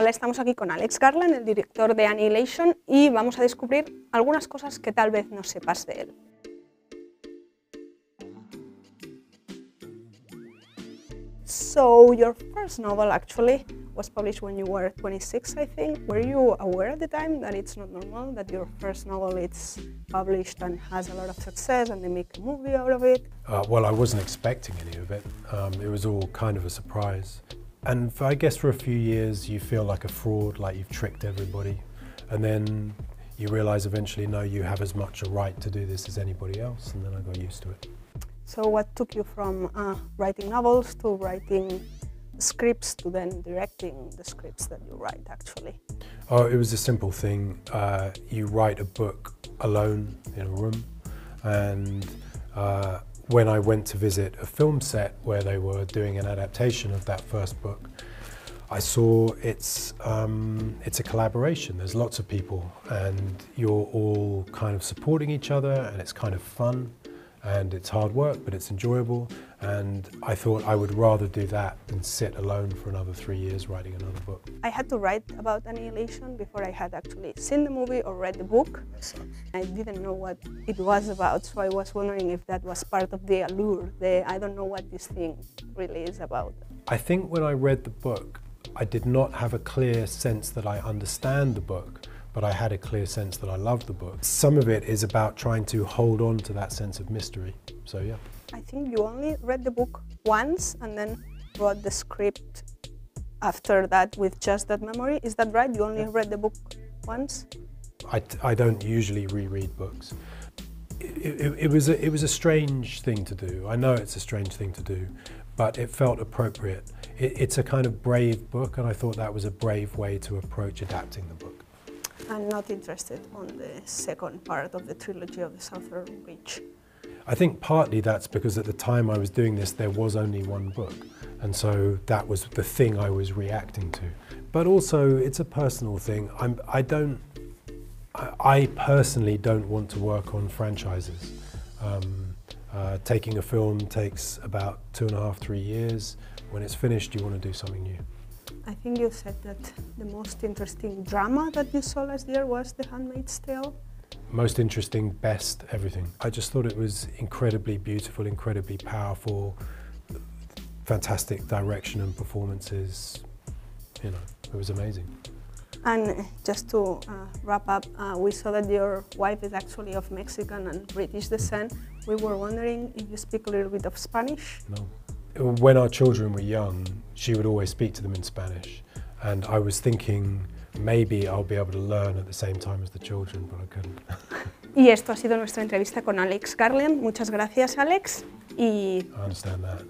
Hola, estamos aquí con Alex Garland, el director de Annihilation, y vamos a descubrir algunas cosas que tal vez no sepas de él. So, your first novel actually was published when you were 26, I think. Were you aware at the time that it's not normal that your first novel is published and has a lot of success and they make a movie out of it? Well, I wasn't expecting any of it. It was all kind of a surprise. And I guess for a few years you feel like a fraud, like you've tricked everybody. And then you realise eventually, no, you have as much a right to do this as anybody else. And then I got used to it. So what took you from writing novels to writing scripts to then directing the scripts that you write actually? Oh, it was a simple thing. You write a book alone in a room, and when I went to visit a film set where they were doing an adaptation of that first book, I saw it's a collaboration. There's lots of people and you're all kind of supporting each other, and it's kind of fun. And it's hard work, but it's enjoyable, and I thought I would rather do that than sit alone for another 3 years writing another book. I had to write about Annihilation before I had actually seen the movie or read the book. I didn't know what it was about, so I was wondering if that was part of the allure, I don't know what this thing really is about. I think when I read the book, I did not have a clear sense that I understand the book, but I had a clear sense that I loved the book. Some of it is about trying to hold on to that sense of mystery, so yeah. I think you only read the book once and then wrote the script after that with just that memory. Is that right? You only read the book once? I don't usually reread books. It was a strange thing to do. I know it's a strange thing to do, but it felt appropriate. It's a kind of brave book, and I thought that was a brave way to approach adapting the book. I'm not interested on the second part of the trilogy of the Southern Reach. I think partly that's because at the time I was doing this there was only one book, and so that was the thing I was reacting to. But also it's a personal thing. I personally don't want to work on franchises. Taking a film takes about 2.5 to 3 years. When it's finished you want to do something new. I think you said that the most interesting drama that you saw last year was The Handmaid's Tale. Most interesting, best, everything. I just thought it was incredibly beautiful, incredibly powerful, fantastic direction and performances. You know, it was amazing. And just to wrap up, we saw that your wife is actually of Mexican and British descent. We were wondering if you speak a little bit of Spanish? No. When our children were young, she would always speak to them in Spanish, and I was thinking maybe I'll be able to learn at the same time as the children, but I couldn't. Y esto ha sido nuestra entrevista con Alex Garland. Muchas gracias, Alex. I understand that.